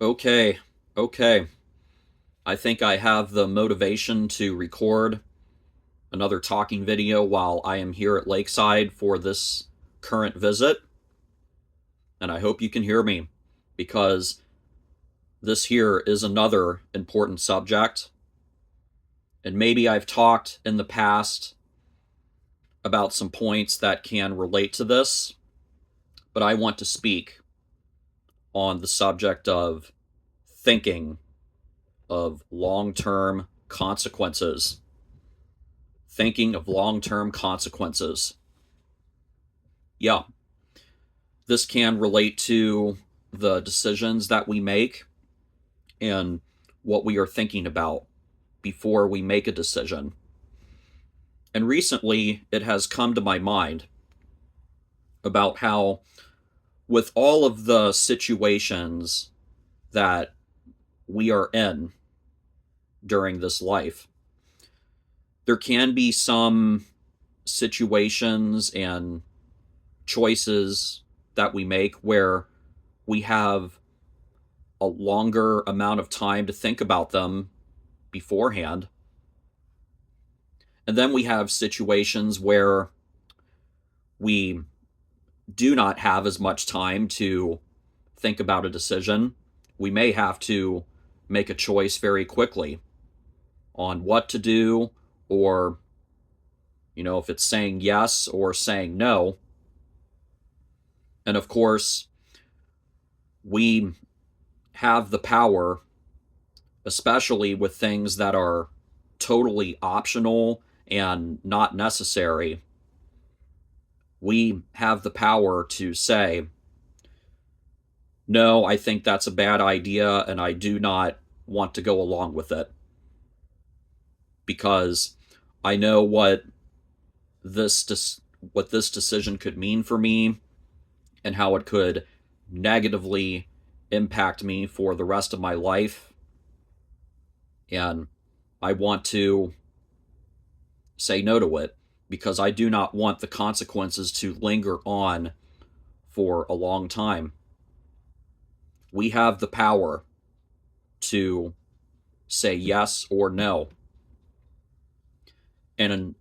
Okay, okay. I think I have the motivation to record another talking video while I am here at Lakeside for this current visit. And I hope you can hear me because this here is another important subject. And maybe I've talked in the past about some points that can relate to this, but I want to speak on the subject of thinking of long term consequences. Thinking of long term consequences. Yeah, this can relate to the decisions that we make and what we are thinking about before we make a decision. And recently, it has come to my mind about how, with all of the situations that we are in during this life, there can be some situations and choices that we make where we have a longer amount of time to think about them beforehand. And then we have situations where we do not have as much time to think about a decision. We may have to make a choice very quickly on what to do, or, if it's saying yes or saying no. And of course, we have the power, especially with things that are totally optional and not necessary. We have the power to say, no, I think that's a bad idea and I do not want to go along with it because I know what this decision could mean for me and how it could negatively impact me for the rest of my life. And I want to say no to it because I do not want the consequences to linger on for a long time. We have the power to say yes or no. And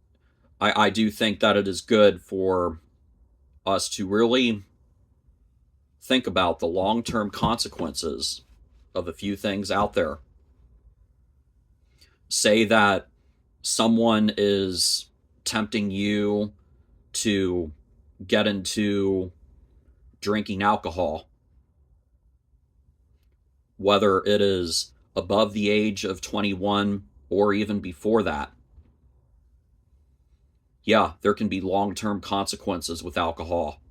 I do think that it is good for us to really think about the long term consequences of a few things out there. Say that someone is tempting you to get into drinking alcohol, whether it is above the age of 21 or even before that. Yeah, there can be long term consequences with alcohol.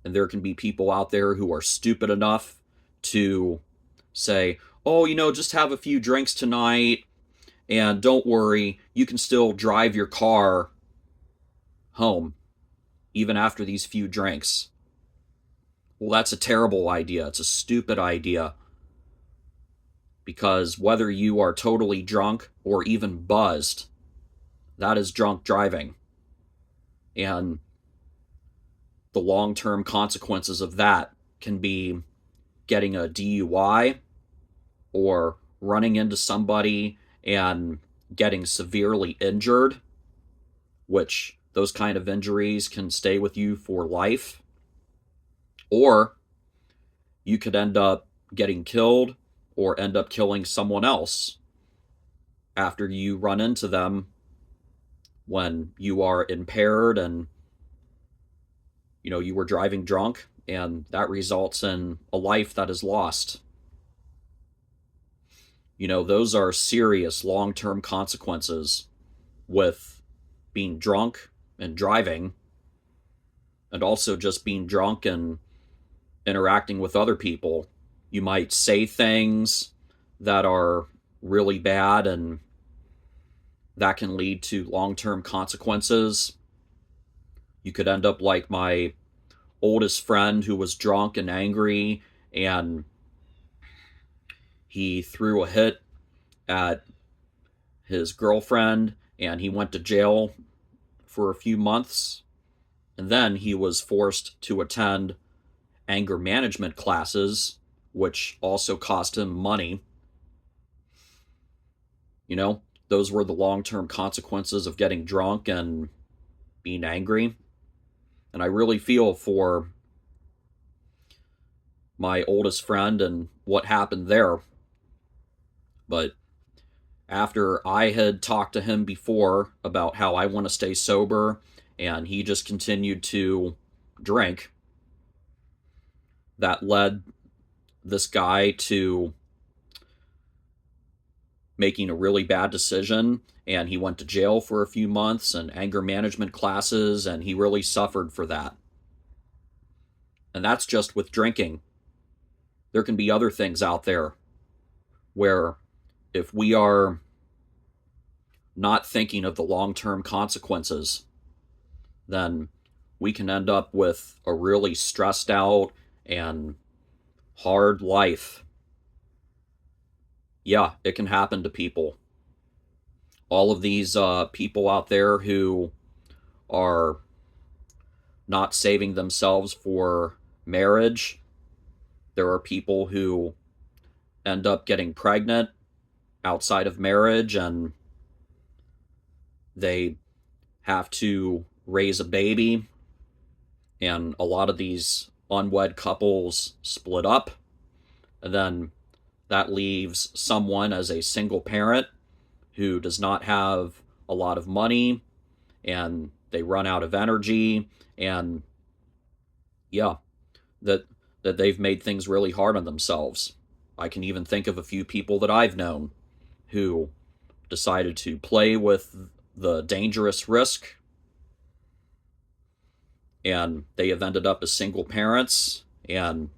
And there can be people out there who are stupid enough to say, oh, just have a few drinks tonight and don't worry, you can still drive your car home even after these few drinks. Well, that's a terrible idea. It's a stupid idea because whether you are totally drunk or even buzzed, that is drunk driving. And the long term consequences of that can be getting a DUI or running into somebody and getting severely injured, which those kind of injuries can stay with you for life. Or you could end up getting killed or end up killing someone else after you run into them when you are impaired and you were driving drunk, and that results in a life that is lost. Those are serious long-term consequences with being drunk and driving, and also just being drunk and interacting with other people. You might say things that are really bad, and that can lead to long-term consequences. You could end up like my oldest friend who was drunk and angry, and he threw a hit at his girlfriend, and he went to jail for a few months. And then he was forced to attend anger management classes which also cost him money. You know, those were the long-term consequences of getting drunk and being angry. And I really feel for my oldest friend and what happened there. But after I had talked to him before about how I want to stay sober, and he just continued to drink, that led this guy to making a really bad decision, and he went to jail for a few months and anger management classes, and he really suffered for that. And that's just with drinking. There can be other things out there where if we are not thinking of the long-term consequences, then we can end up with a really stressed out and hard life. Yeah, it can happen to people. All of these people out there who are not saving themselves for marriage. There are people who end up getting pregnant outside of marriage, and they have to raise a baby. And a lot of these unwed couples split up, and then that leaves someone as a single parent who does not have a lot of money, and they run out of energy, and yeah, that they've made things really hard on themselves. I can even think of a few people that I've known who decided to play with the dangerous risk, and they have ended up as single parents. And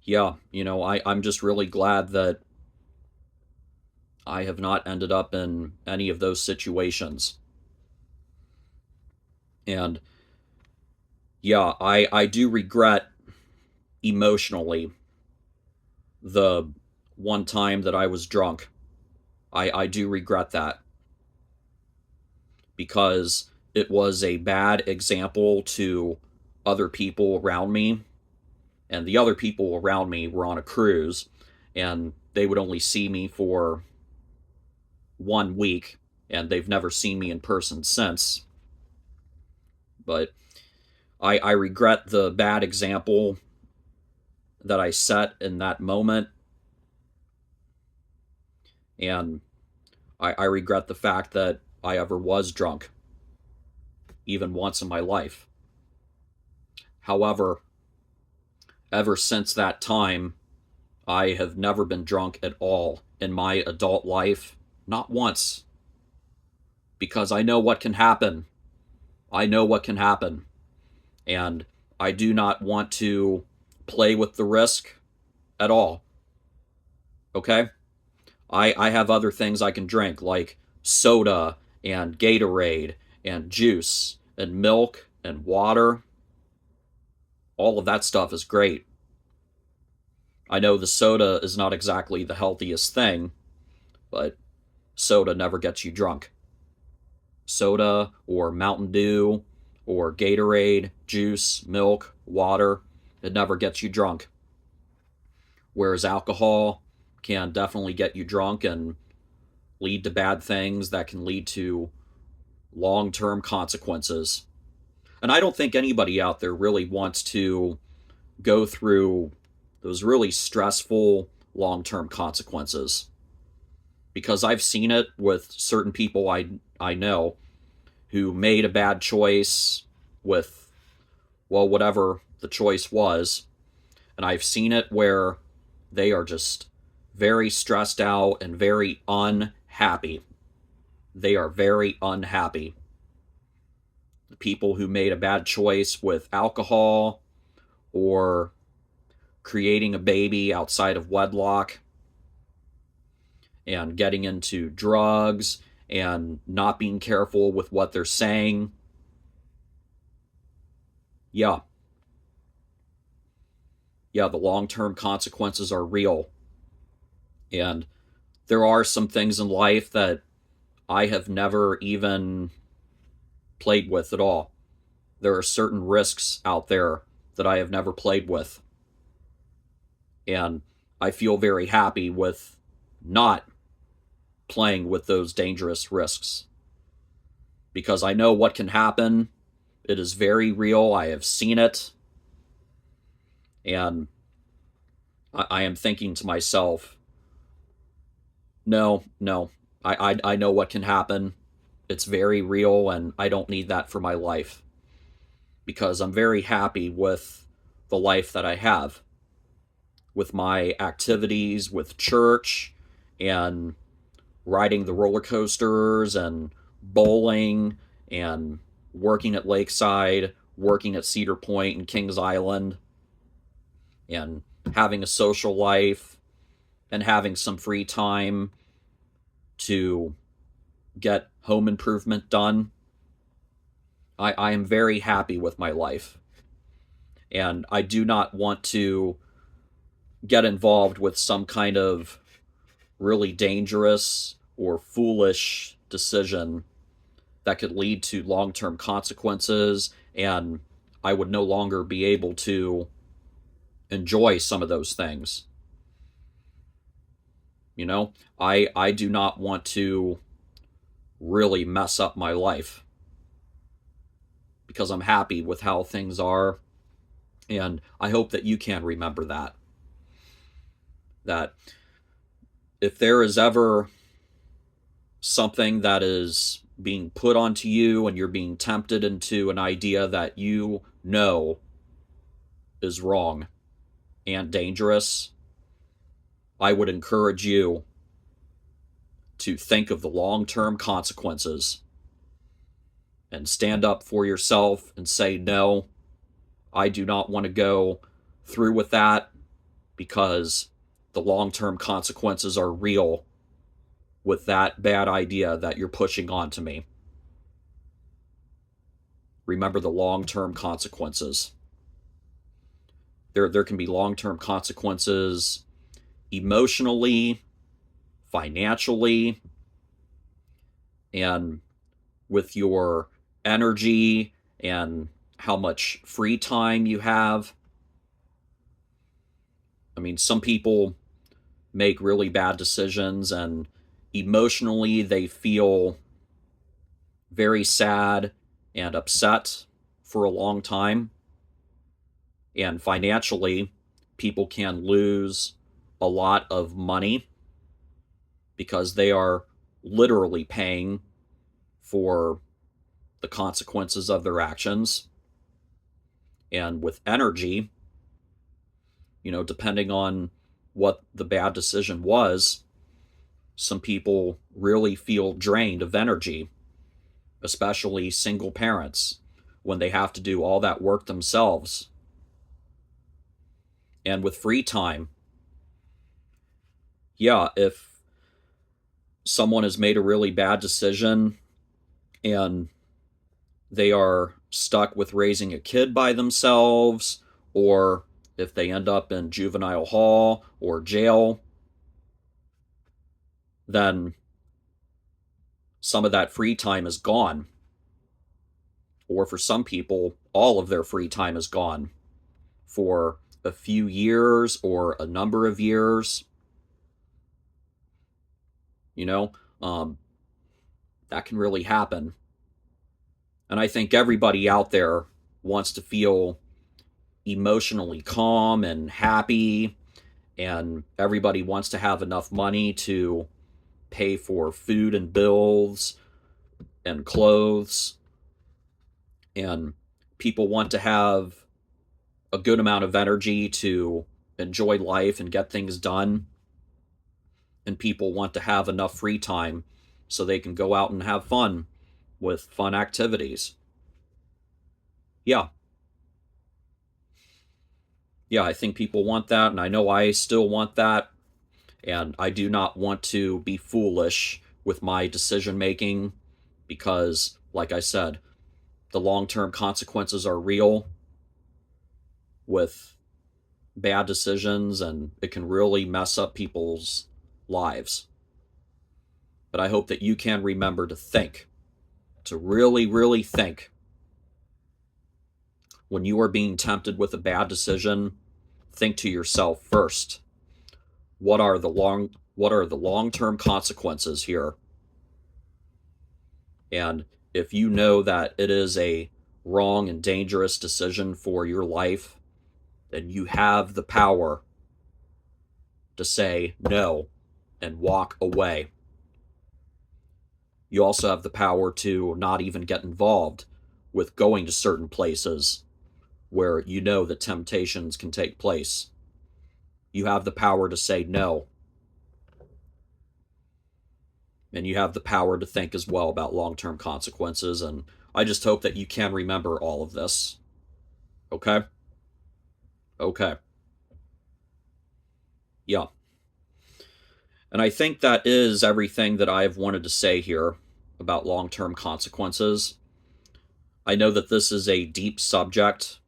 yeah, I'm just really glad that I have not ended up in any of those situations. And yeah, I do regret emotionally the one time that I was drunk. I do regret that because it was a bad example to other people around me. And the other people around me were on a cruise, and they would only see me for 1 week, and they've never seen me in person since. But I regret the bad example that I set in that moment, and I regret the fact that I ever was drunk, even once in my life. However, ever since that time, I have never been drunk at all in my adult life, not once, because I know what can happen. I know what can happen, and I do not want to play with the risk at all. Okay? I have other things I can drink, like soda and Gatorade and juice and milk and water. All of that stuff is great. I know the soda is not exactly the healthiest thing, but soda never gets you drunk. Soda or Mountain Dew or Gatorade, juice, milk, water, it never gets you drunk. Whereas alcohol can definitely get you drunk and lead to bad things that can lead to long-term consequences. And I don't think anybody out there really wants to go through those really stressful long-term consequences, because I've seen it with certain people I know who made a bad choice with, well, whatever the choice was. And I've seen it where they are just very stressed out and very unhappy. They are very unhappy. The people who made a bad choice with alcohol or creating a baby outside of wedlock and getting into drugs and not being careful with what they're saying. Yeah. Yeah, the long-term consequences are real. And there are some things in life that I have never even played with at all. There are certain risks out there that I have never played with. And I feel very happy with not playing with those dangerous risks because I know what can happen. It is very real. I have seen it. And I am thinking to myself, no, no, I know what can happen. It's very real, and I don't need that for my life because I'm very happy with the life that I have, with my activities, with church, and riding the roller coasters, and bowling, and working at Lakeside, working at Cedar Point and Kings Island, and having a social life, and having some free time to get home improvement done. I am very happy with my life. And I do not want to get involved with some kind of really dangerous or foolish decision that could lead to long term consequences. And I would no longer be able to enjoy some of those things. You know, I do not want to really mess up my life because I'm happy with how things are. And I hope that you can remember that. That if there is ever something that is being put onto you and you're being tempted into an idea that you know is wrong and dangerous, I would encourage you to think of the long term consequences and stand up for yourself and say, no, I do not want to go through with that because the long term consequences are real with that bad idea that you're pushing onto me. Remember the long term consequences. There can be long term consequences emotionally, financially, and with your energy and how much free time you have. I mean, some people make really bad decisions and emotionally they feel very sad and upset for a long time. And financially, people can lose a lot of money because they are literally paying for the consequences of their actions. And with energy, depending on what the bad decision was, some people really feel drained of energy, especially single parents, when they have to do all that work themselves. And with free time, yeah, if someone has made a really bad decision and they are stuck with raising a kid by themselves, or if they end up in juvenile hall or jail, then some of that free time is gone. Or for some people, all of their free time is gone for a few years or a number of years. You know, um, that can really happen. And I think everybody out there wants to feel emotionally calm and happy, and everybody wants to have enough money to pay for food and bills and clothes. And people want to have a good amount of energy to enjoy life and get things done. And people want to have enough free time so they can go out and have fun with fun activities. Yeah. Yeah, I think people want that, and I know I still want that. And I do not want to be foolish with my decision making because, like I said, the long term consequences are real with bad decisions, and it can really mess up people's lives. But I hope that you can remember to think, to really, really think when you are being tempted with a bad decision. think to yourself first, what are the long-term consequences here? And if you know that it is a wrong and dangerous decision for your life, then you have the power to say no and walk away. You also have the power to not even get involved with going to certain places where you know that temptations can take place. You have the power to say no. And you have the power to think as well about long-term consequences. And I just hope that you can remember all of this. Okay? Okay. Yeah. And I think that is everything that I've wanted to say here about long-term consequences. I know that this is a deep subject,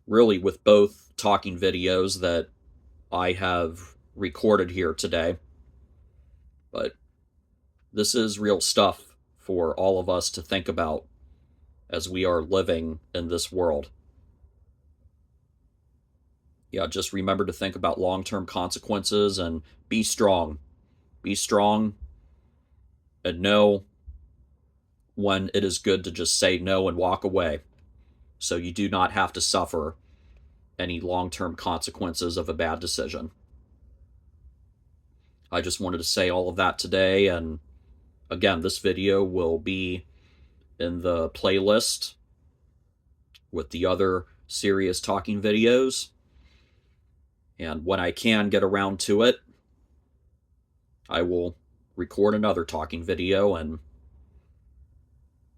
really, with both talking videos that I have recorded here today. But this is real stuff for all of us to think about as we are living in this world. Yeah, just remember to think about long-term consequences and be strong. Be strong and know when it is good to just say no and walk away, so you do not have to suffer any long-term consequences of a bad decision. I just wanted to say all of that today, and again, this video will be in the playlist with the other serious talking videos. And when I can get around to it, I will record another talking video. And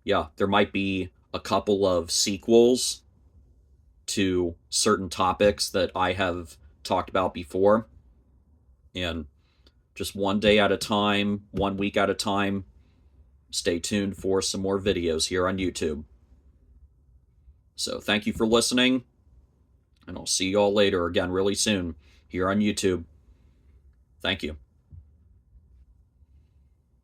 yeah, there might be a couple of sequels to certain topics that I have talked about before. And just one day at a time, 1 week at a time, stay tuned for some more videos here on YouTube. So thank you for listening, and I'll see you all later again really soon here on YouTube. Thank you.